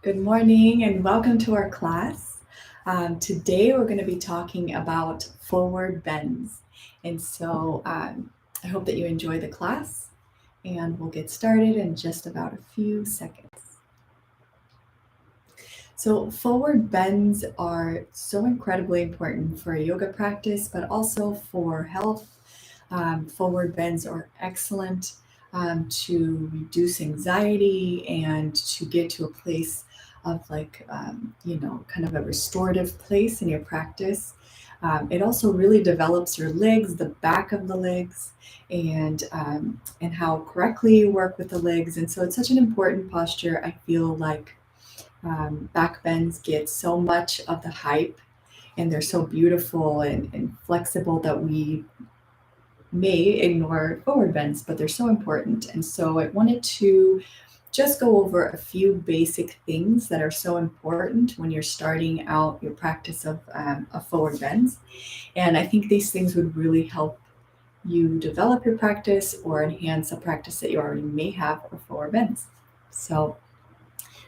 Good morning and welcome to our class. Today we're going to be talking about forward bends. And so I hope that you enjoy the class and we'll get started in just about a few seconds. So forward bends are so incredibly important for a yoga practice, but also for health. Forward bends are excellent to reduce anxiety and to get to a place of kind of a restorative place in your practice. It also really develops your legs, the back of the legs, and how correctly you work with the legs. And so it's such an important posture. I feel like back bends get so much of the hype, and they're so beautiful and flexible that we may ignore forward bends, but they're so important. And so I wanted to just go over a few basic things that are so important when you're starting out your practice of forward bends. And I think these things would really help you develop your practice or enhance a practice that you already may have of forward bends. So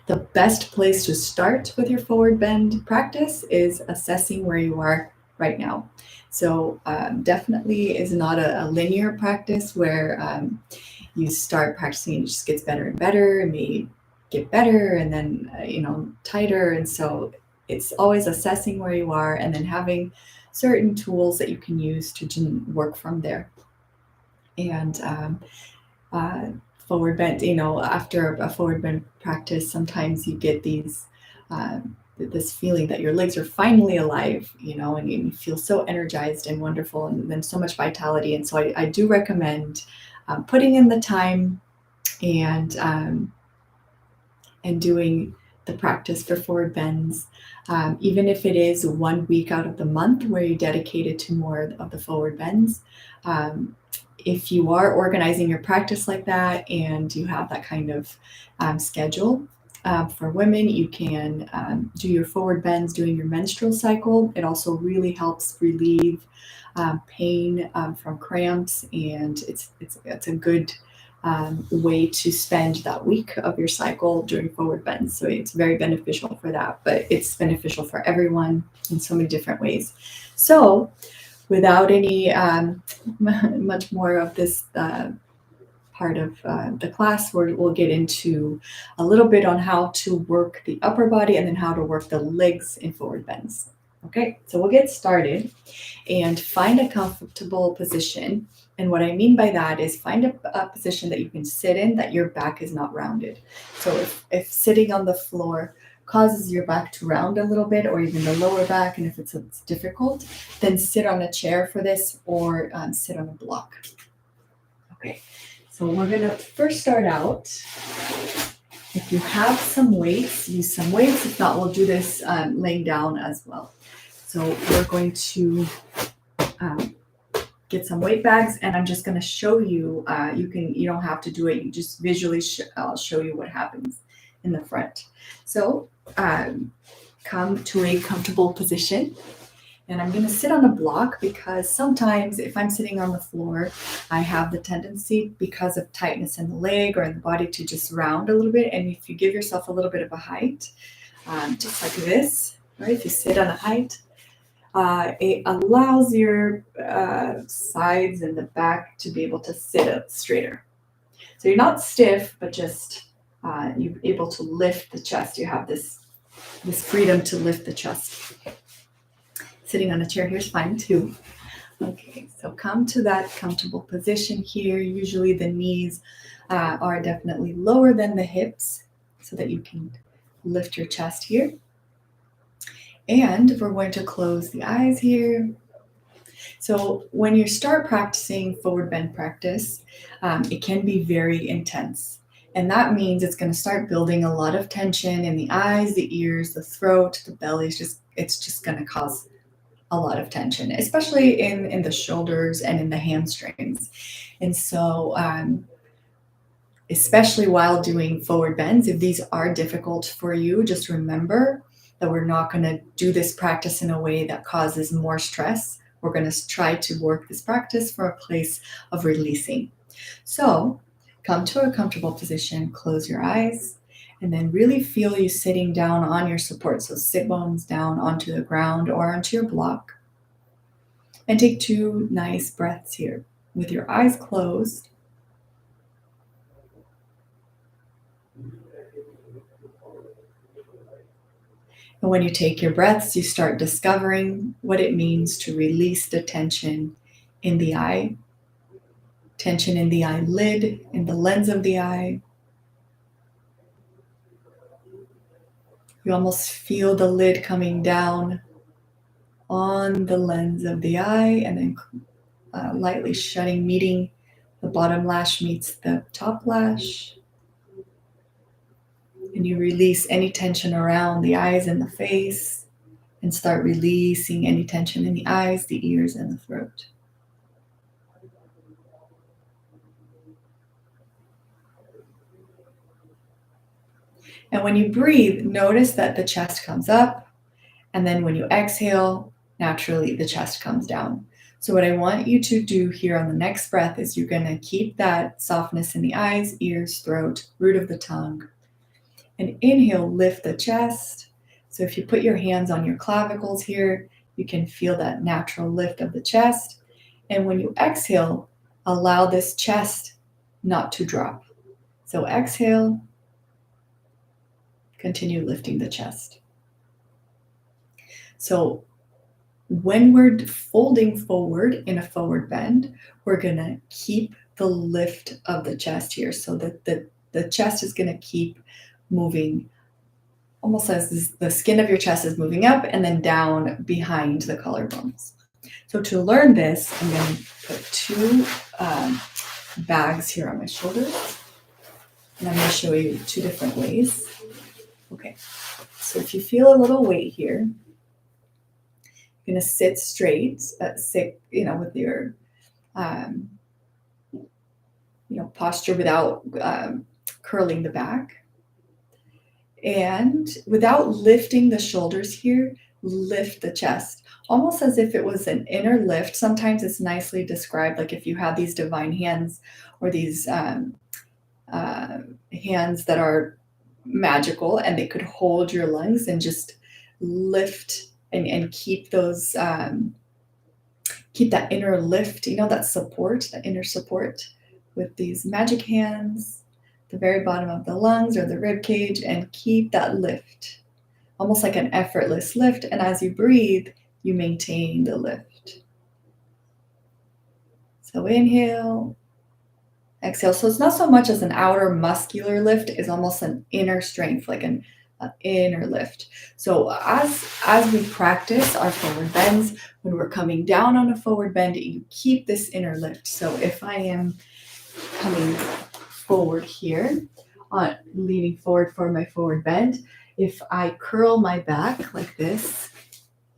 the best place to start with your forward bend practice is assessing where you are right now. So, definitely is not a linear practice where you start practicing and it just gets better and better and may get better and then, tighter. And so, it's always assessing where you are and then having certain tools that you can use to work from there. And uh, forward bend, after a forward bend practice, sometimes you get this feeling that your legs are finally alive, and you feel so energized and wonderful and then so much vitality. And so I do recommend putting in the time and um, and doing the practice for forward bends, even if it is 1 week out of the month where you dedicate it to more of the forward bends. If you are organizing your practice like that and you have that kind of schedule, for women, you can do your forward bends during your menstrual cycle. It also really helps relieve pain from cramps, and it's a good way to spend that week of your cycle during forward bends. So it's very beneficial for that, but it's beneficial for everyone in so many different ways. So without any much more of this part of the class, we'll get into a little bit on how to work the upper body and then how to work the legs in forward bends. Okay, so we'll get started and find a comfortable position. And what I mean by that is find a position that you can sit in that your back is not rounded. So if sitting on the floor causes your back to round a little bit or even the lower back, and if it's difficult, then sit on a chair for this or sit on a block. Okay, so we're going to first start out. If you have some weights, use some weights. If not, we'll do this laying down as well. So we're going to um, get some weight bags, and I'm just going to show you. You don't have to do it. You just visually. I'll show you what happens in the front. So come to a comfortable position. And I'm going to sit on a block because sometimes if I'm sitting on the floor, I have the tendency, because of tightness in the leg or in the body, to just round a little bit. And if you give yourself a little bit of a height, just like this, right? If you sit on a height, it allows your sides and the back to be able to sit up straighter. So you're not stiff, but just you're able to lift the chest. You have this freedom to lift the chest. Sitting on a chair here is fine too. Okay, so come to that comfortable position here. Usually the knees are definitely lower than the hips so that you can lift your chest here. And we're going to close the eyes here. So when you start practicing forward bend practice, it can be very intense. And that means it's going to start building a lot of tension in the eyes, the ears, the throat, the belly. It's just going to cause a lot of tension, especially in the shoulders and in the hamstrings. And so, especially while doing forward bends, if these are difficult for you, just remember that we're not going to do this practice in a way that causes more stress. We're going to try to work this practice for a place of releasing. So come to a comfortable position, close your eyes, And then really feel you sitting down on your support. So sit bones down onto the ground or onto your block. And take 2 nice breaths here with your eyes closed. And when you take your breaths, you start discovering what it means to release the tension in the eye, tension in the eyelid, in the lens of the eye. You almost feel the lid coming down on the lens of the eye and then lightly shutting, meeting the bottom lash meets the top lash. And you release any tension around the eyes and the face and start releasing any tension in the eyes, the ears, and the throat. And when you breathe, notice that the chest comes up, and then when you exhale, naturally the chest comes down. So what I want you to do here on the next breath is you're going to keep that softness in the eyes, ears, throat, root of the tongue. And inhale, lift the chest. So if you put your hands on your clavicles here, you can feel that natural lift of the chest. And when you exhale, allow this chest not to drop. So exhale, continue lifting the chest. So when we're folding forward in a forward bend, we're going to keep the lift of the chest here so that the chest is going to keep moving almost as the skin of your chest is moving up and then down behind the collarbones. So to learn this, I'm going to put 2 bags here on my shoulders, and I'm going to show you 2 different ways. Okay, so if you feel a little weight here, you're going to sit straight, sit, with your, posture without curling the back. And without lifting the shoulders here, lift the chest, almost as if it was an inner lift. Sometimes it's nicely described, like if you have these divine hands or these hands that are magical and they could hold your lungs and just lift and keep those, keep that inner lift, that support, that inner support with these magic hands. The very bottom of the lungs or the rib cage, and keep that lift, almost like an effortless lift. And as you breathe, you maintain the lift. So inhale, exhale. So it's not so much as an outer muscular lift, it's almost an inner strength, like an inner lift. So as we practice our forward bends, when we're coming down on a forward bend, you keep this inner lift. So if I am coming forward here, leaning forward for my forward bend, if I curl my back like this,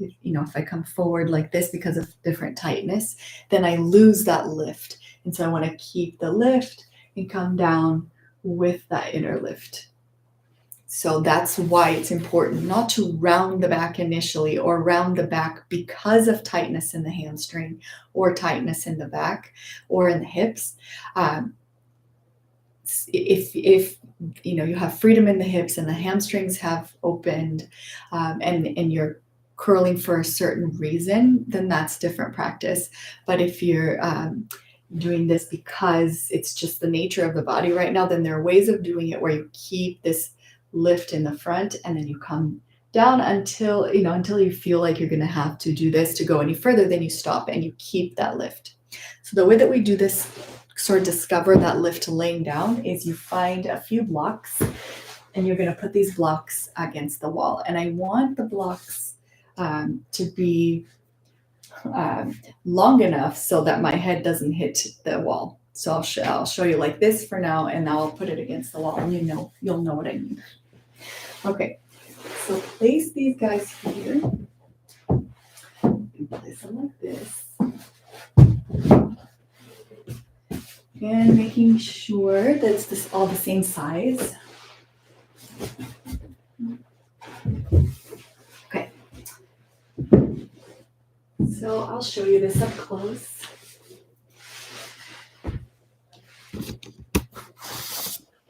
if I come forward like this because of different tightness, then I lose that lift. And so I want to keep the lift and come down with that inner lift. So that's why it's important not to round the back initially or round the back because of tightness in the hamstring or tightness in the back or in the hips. If you have freedom in the hips and the hamstrings have opened, and you're curling for a certain reason, then that's different practice. But if you're doing this because it's just the nature of the body right now, then there are ways of doing it where you keep this lift in the front and then you come down until you feel like you're going to have to do this to go any further. Then you stop and you keep that lift. So the way that we do this, sort of discover that lift laying down, is you find a few blocks and you're going to put these blocks against the wall. And I want the blocks to be long enough so that my head doesn't hit the wall. So I'll show you like this for now, and now I'll put it against the wall, and you'll know what I mean. Okay, so place these guys here. Place them like this. And making sure that it's all the same size. Okay. So I'll show you this up close.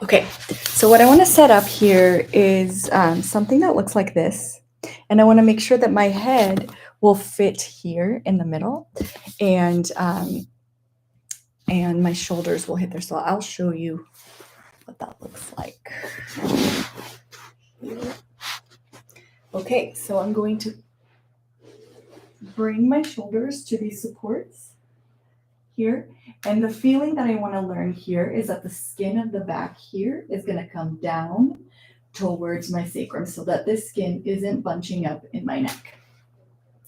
Okay, so So what I want to set up here is something that looks like this. And I want to make sure that my head will fit here in the middle, and my shoulders will hit there. So I'll show you what that looks like. Okay, so I'm going to bring my shoulders to these supports here. And the feeling that I want to learn here is that the skin of the back here is going to come down towards my sacrum so that this skin isn't bunching up in my neck.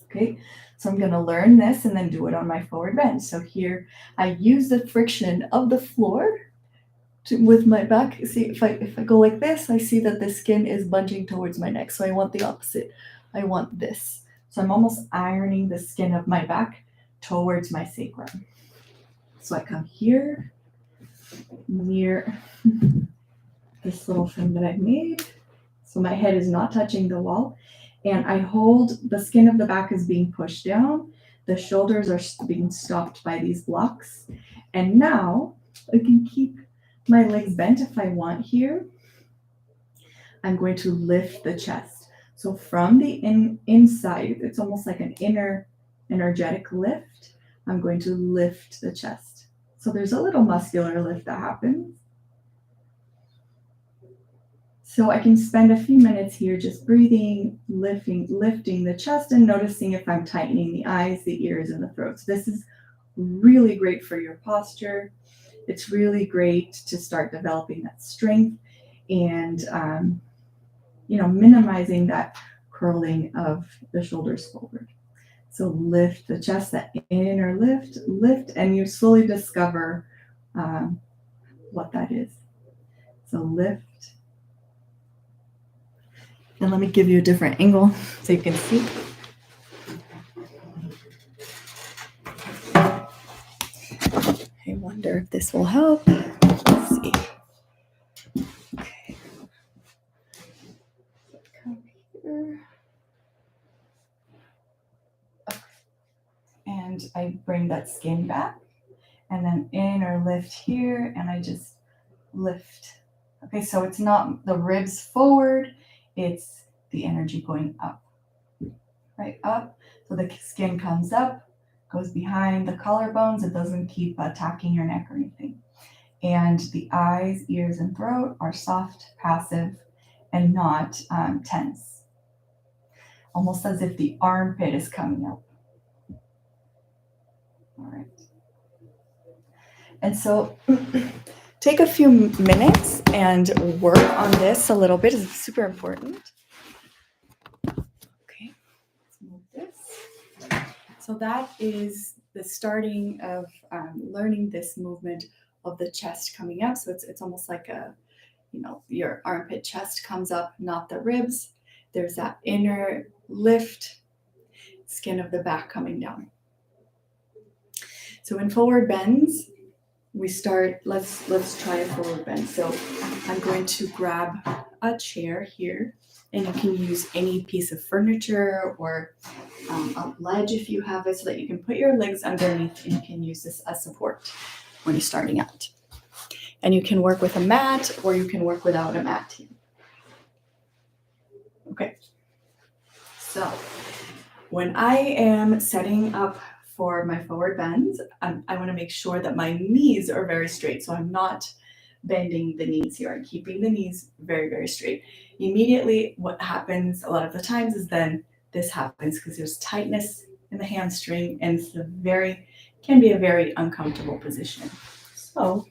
Okay, so I'm going to learn this and then do it on my forward bend. So here I use the friction of the floor with my back. See, if I go like this, I see that the skin is bunching towards my neck. So I want the opposite. I want this. So I'm almost ironing the skin of my back towards my sacrum. So I come here near this little thing that I've made. So my head is not touching the wall. And I hold, the skin of the back is being pushed down. The shoulders are being stopped by these blocks. And now I can keep my legs bent if I want here. I'm going to lift the chest. So from the inside, it's almost like an inner energetic lift. I'm going to lift the chest. So there's a little muscular lift that happens. So I can spend a few minutes here just breathing, lifting the chest and noticing if I'm tightening the eyes, the ears, and the throat. So this is really great for your posture. It's really great to start developing that strength and, minimizing that curling of the shoulders forward. So lift the chest, that inner lift, and you slowly discover what that is. So lift. And let me give you a different angle so you can see. I wonder if this will help. Let's see. Okay. Come here. Okay. And I bring that skin back. And then inner lift here, and I just lift. Okay, so it's not the ribs forward, it's the energy going up, right? Up. So the skin comes up, goes behind the collarbones. It doesn't keep attacking your neck or anything. And the eyes, ears, and throat are soft, passive, and not tense. Almost as if the armpit is coming up. All right. And so take a few minutes and work on this a little bit. It's super important. Okay, let's move this. So that is the starting of learning this movement of the chest coming up. So it's almost like your armpit chest comes up, not the ribs. There's that inner lift, skin of the back coming down. So in forward bends, we start, let's try a forward bend. So I'm going to grab a chair here, and you can use any piece of furniture or a ledge if you have it, so that you can put your legs underneath and you can use this as support when you're starting out. And you can work with a mat or you can work without a mat here. Okay. So when I am setting up for my forward bends, I want to make sure that my knees are very straight. So I'm not bending the knees here. I'm keeping the knees very, very straight. Immediately, what happens a lot of the times is then this happens because there's tightness in the hamstring, and it's can be a very uncomfortable position. So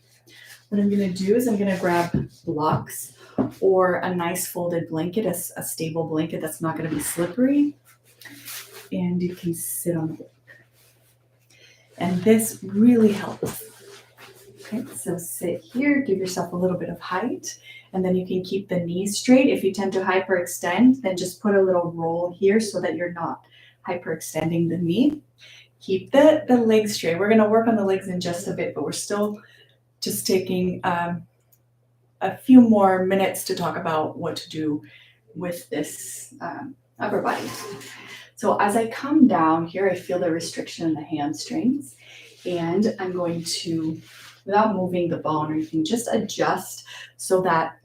what I'm going to do is I'm going to grab blocks or a nice folded blanket, a stable blanket that's not going to be slippery, and you can sit on the block. And this really helps. Okay, so sit here, give yourself a little bit of height, and then you can keep the knees straight. If you tend to hyperextend, then just put a little roll here so that you're not hyperextending the knee. Keep the legs straight. We're going to work on the legs in just a bit, but we're still just taking a few more minutes to talk about what to do with this upper body. So as I come down here, I feel the restriction in the hamstrings, and I'm going to, without moving the bone or anything, just adjust so that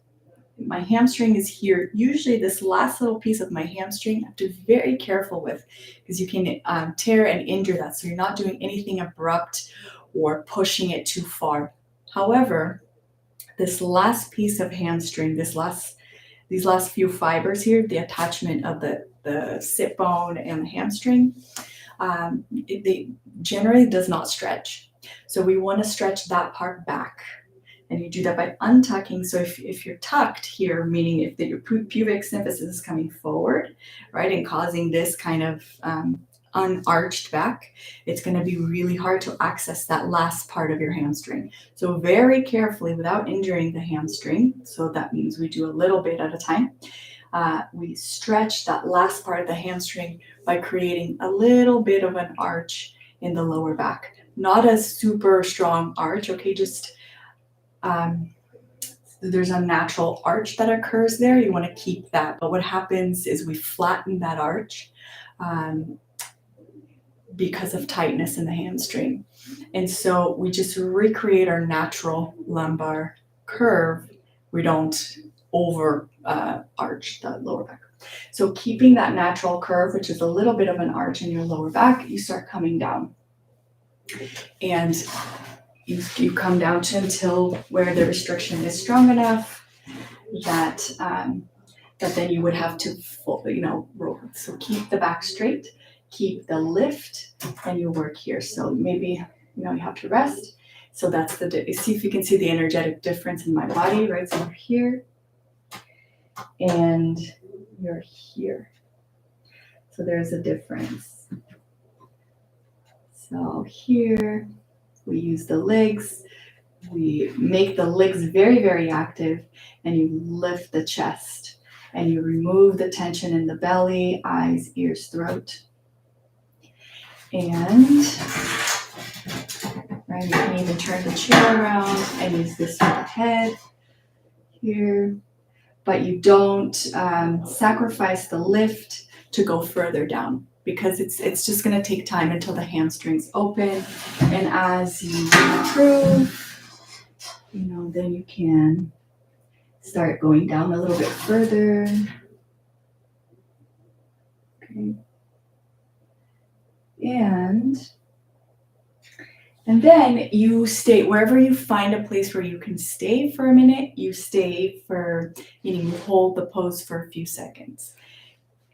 my hamstring is here. Usually this last little piece of my hamstring I have to be very careful with, because you can tear and injure that. So you're not doing anything abrupt or pushing it too far. However, this last piece of hamstring, these last few fibers here, the attachment of the sit bone and the hamstring, they generally does not stretch. So we want to stretch that part back. And you do that by untucking. So if you're tucked here, meaning if your pubic symphysis is coming forward, right, and causing this kind of unarched back, it's going to be really hard to access that last part of your hamstring. So very carefully, without injuring the hamstring, so that means we do a little bit at a time, we stretch that last part of the hamstring by creating a little bit of an arch in the lower back. Not a super strong arch, okay, just there's a natural arch that occurs there. You want to keep that. But what happens is we flatten that arch because of tightness in the hamstring. And so we just recreate our natural lumbar curve. We don't over arch the lower back. So keeping that natural curve, which is a little bit of an arch in your lower back, you start coming down. And you come down to until where the restriction is strong enough that then you would have to roll. So keep the back straight, keep the lift, and you work here. So maybe you have to rest. So that's see if you can see the energetic difference in my body, right? So you're here and you're here. So there's a difference. So here we use the legs. We make the legs very, very active, and you lift the chest and you remove the tension in the belly, eyes, ears, throat. And right, you can even turn the chair around and use this for the head here. But you don't sacrifice the lift to go further down, because it's just going to take time until the hamstrings open. And as you improve, then you can start going down a little bit further. Okay. And then you stay wherever you find a place where you can stay for a minute. You stay for, you hold the pose for a few seconds,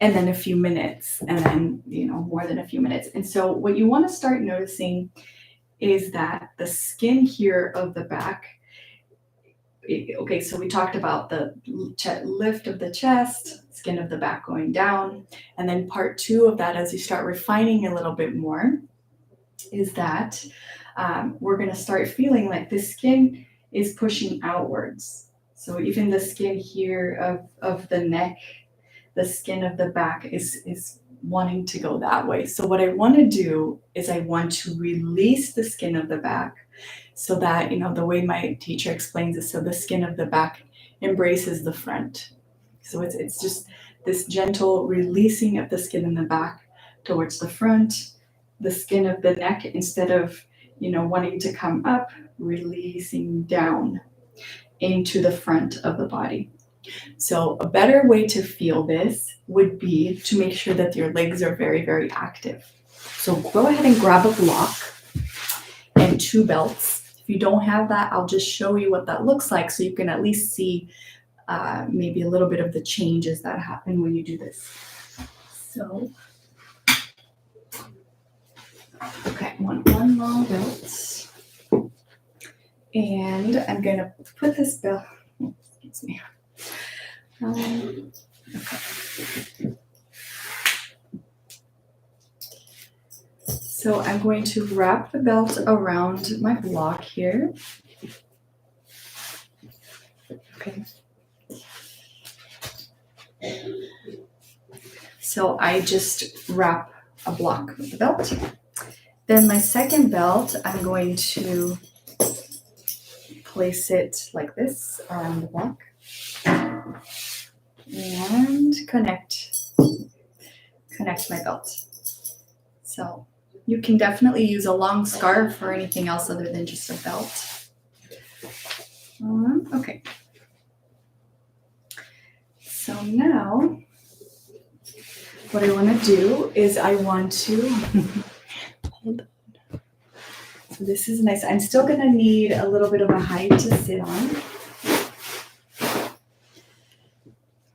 and then a few minutes, and then, more than a few minutes. And so what you want to start noticing is that the skin here of the back, okay, so we talked about the lift of the chest, skin of the back going down. And then part two of that, as you start refining a little bit more, is that we're going to start feeling like the skin is pushing outwards. So even the skin here of the neck, the skin of the back is wanting to go that way. So what I want to do is I want to release the skin of the back, so that, the way my teacher explains it, so the skin of the back embraces the front. So it's just this gentle releasing of the skin in the back towards the front, the skin of the neck, instead of, wanting to come up, releasing down into the front of the body. So a better way to feel this would be to make sure that your legs are very, very active. So go ahead and grab a block and 2 belts. If you don't have that, I'll just show you what that looks like, so you can at least see maybe a little bit of the changes that happen when you do this. So, okay, one long belt. And I'm going to put this belt, excuse me. Okay. So I'm going to wrap the belt around my block here. Okay. So I just wrap a block with the belt. Then my second belt, I'm going to place it like this around the block and connect my belt. So you can definitely use a long scarf or anything else other than just a belt. Okay. now what I want to do is I want to, hold on. So this is nice. I'm still going to need a little bit of a height to sit on,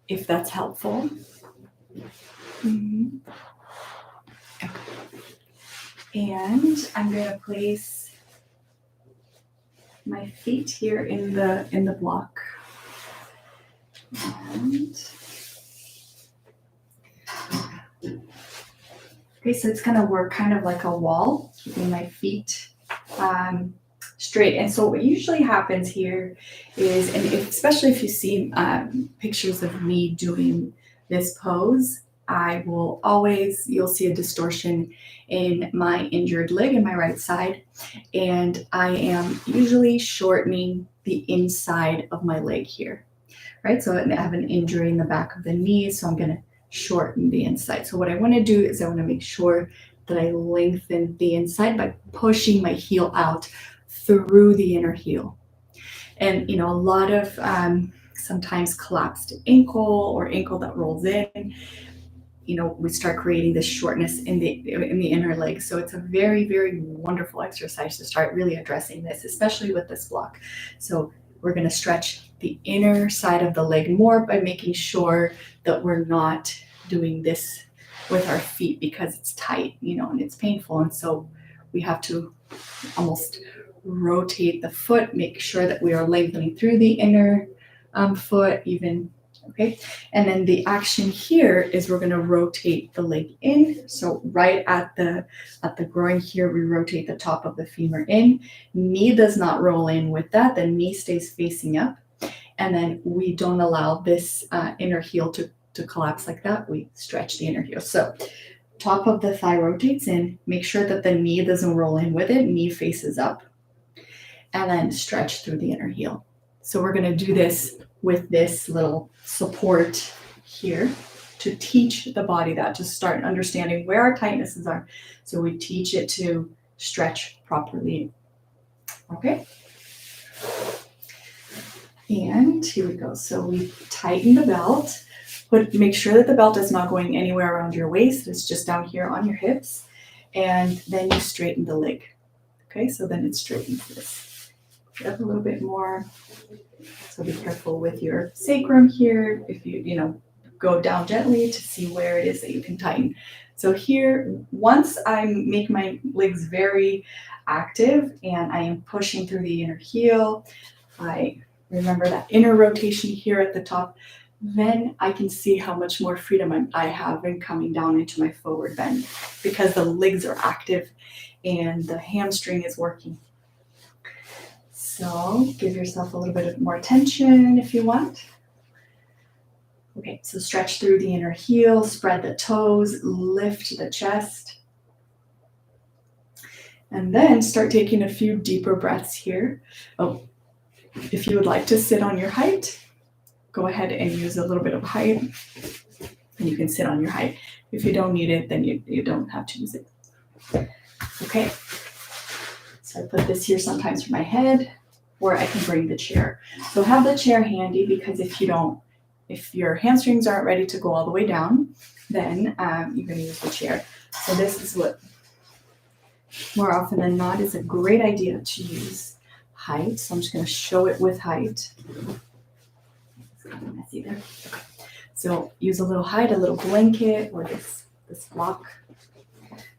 if that's helpful. Mm-hmm. Okay. And I'm going to place my feet here in the block. And okay, so it's going to work kind of like a wall, keeping my feet straight. And so what usually happens here is, and especially if you see pictures of me doing this pose, you'll see a distortion in my injured leg in my right side. And I am usually shortening the inside of my leg here, right? So I have an injury in the back of the knee, so I'm going to shorten the inside. So what I want to do is I want to make sure that I lengthen the inside by pushing my heel out through the inner heel. And a lot of sometimes collapsed ankle or ankle that rolls in, we start creating this shortness in the inner leg. So it's a very, very wonderful exercise to start really addressing this, especially with this block. So we're going to stretch the inner side of the leg more by making sure that we're not doing this with our feet because it's tight, and it's painful. And so we have to almost rotate the foot, make sure that we are lengthening through the inner foot even. Okay, and then the action here is we're going to rotate the leg in. So right at the groin here, we rotate the top of the femur in. Knee does not roll in with that. The knee stays facing up. And then we don't allow this inner heel to collapse like that. We stretch the inner heel. So top of the thigh rotates in. Make sure that the knee doesn't roll in with it. Knee faces up. And then stretch through the inner heel. So we're going to do this with this little support here to teach the body that, to start understanding where our tightnesses are. So we teach it to stretch properly. Okay. And here we go. So we tighten the belt. Make sure that the belt is not going anywhere around your waist. It's just down here on your hips. And then you straighten the leg. Okay, so then it straightens this. Up a little bit more. So be careful with your sacrum here. If you go down gently to see where it is that you can tighten. So here, once I make my legs very active and I am pushing through the inner heel, I remember that inner rotation here at the top, then I can see how much more freedom I have in coming down into my forward bend because the legs are active and the hamstring is working. So give yourself a little bit more tension if you want. Okay, so stretch through the inner heel, spread the toes, lift the chest. And then start taking a few deeper breaths here. Oh, if you would like to sit on your height, go ahead and use a little bit of height. And you can sit on your height. If you don't need it, then you don't have to use it. Okay, so I put this here sometimes for my head, or I can bring the chair. So have the chair handy because if your hamstrings aren't ready to go all the way down, then you're going to use the chair. So this is what, more often than not, is a great idea to use height. So I'm just going to show it with height. It's kind of messy there. Okay. So use a little height, a little blanket, or this block.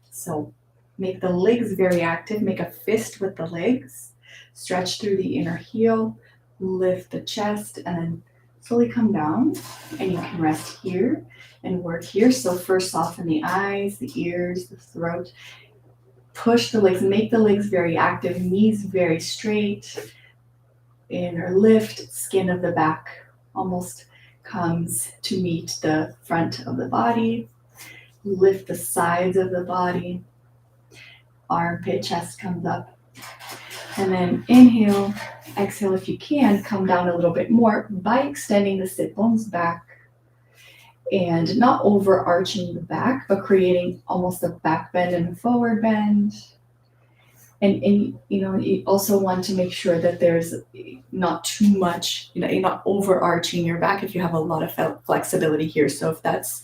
So make the legs very active. Make a fist with the legs. Stretch through the inner heel. Lift the chest, and then slowly come down. And you can rest here and work here. So first soften the eyes, the ears, the throat. Push the legs. Make the legs very active. Knees very straight. Inner lift. Skin of the back almost comes to meet the front of the body. Lift the sides of the body. Armpit, chest comes up. And then inhale, exhale if you can, come down a little bit more by extending the sit bones back and not overarching the back, but creating almost a back bend and a forward bend. And you also want to make sure that there's not too much, you're not overarching your back if you have a lot of flexibility here. So if that's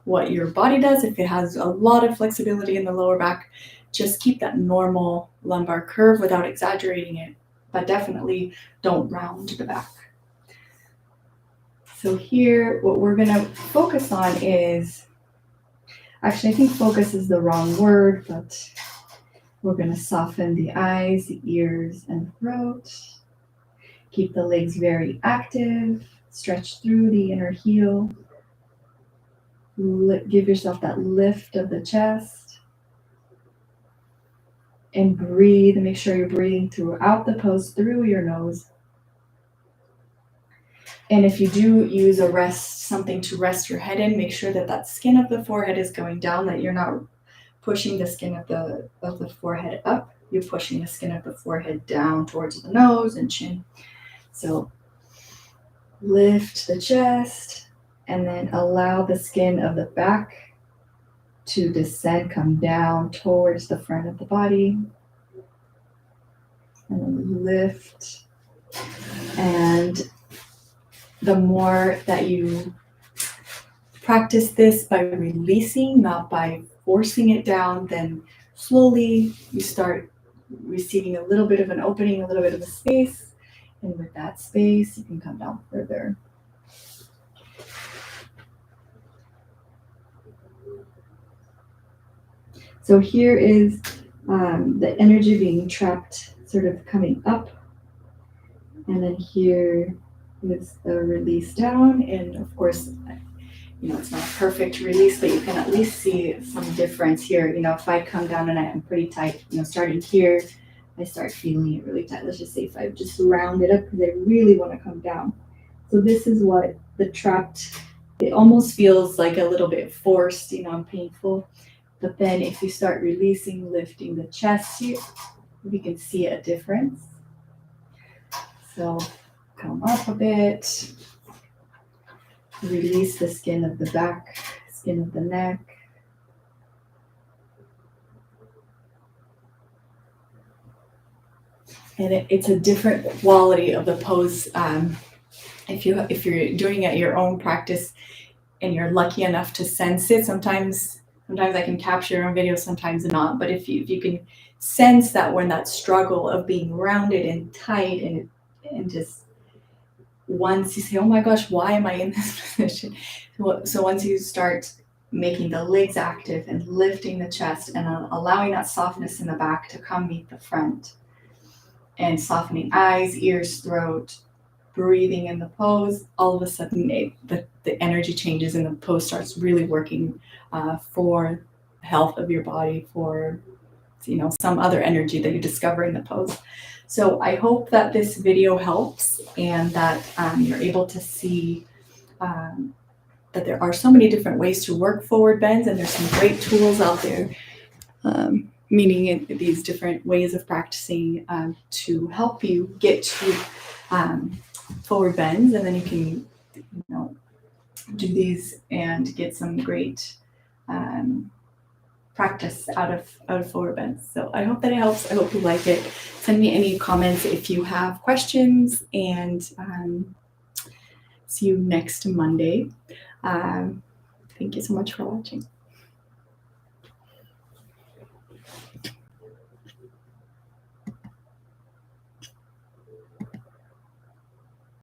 what your body does, if it has a lot of flexibility in the lower back, just keep that normal lumbar curve without exaggerating it, but definitely don't round the back. So here, what we're gonna focus on is, actually I think focus is the wrong word, but we're going to soften the eyes, the ears, and throat. Keep the legs very active. Stretch through the inner heel. Give yourself that lift of the chest. And breathe, and make sure you're breathing throughout the pose through your nose. And if you do use something to rest your head in, make sure that that skin of the forehead is going down, that you're not pushing the skin of the forehead up. You're pushing the skin of the forehead down towards the nose and chin. So lift the chest and then allow the skin of the back to descend, come down towards the front of the body. And then lift. And the more that you practice this by releasing, not by forcing it down, then slowly you start receiving a little bit of an opening, a little bit of a space. And with that space, you can come down further. So here is the energy being trapped, sort of coming up. And then here is the release down. And of course, it's not a perfect release, but you can at least see some difference here. If I come down and I'm pretty tight, starting here, I start feeling it really tight. Let's just say if I just round it up because I really want to come down. So this is what the trapped, it almost feels like a little bit forced, and painful. But then if you start releasing, lifting the chest, we can see a difference. So come up a bit, release the skin of the back, skin of the neck. And it's a different quality of the pose. If you're doing it at your own practice and you're lucky enough to sense it, sometimes I can capture on video, sometimes not. But if you can sense that when that struggle of being rounded and tight and just once you say, oh my gosh, why am I in this position? So once you start making the legs active and lifting the chest and allowing that softness in the back to come meet the front, and softening eyes, ears, throat, breathing in the pose, all of a sudden the energy changes and the pose starts really working for the health of your body, for some other energy that you discover in the pose. So I hope that this video helps and that you're able to see that there are so many different ways to work forward bends, and there's some great tools out there, meaning these different ways of practicing to help you get to forward bends, and then you can do these and get some great practice out of forward bends. So I hope that it helps. I hope you like it. Send me any comments if you have questions, and see you next Monday. Thank you so much for watching.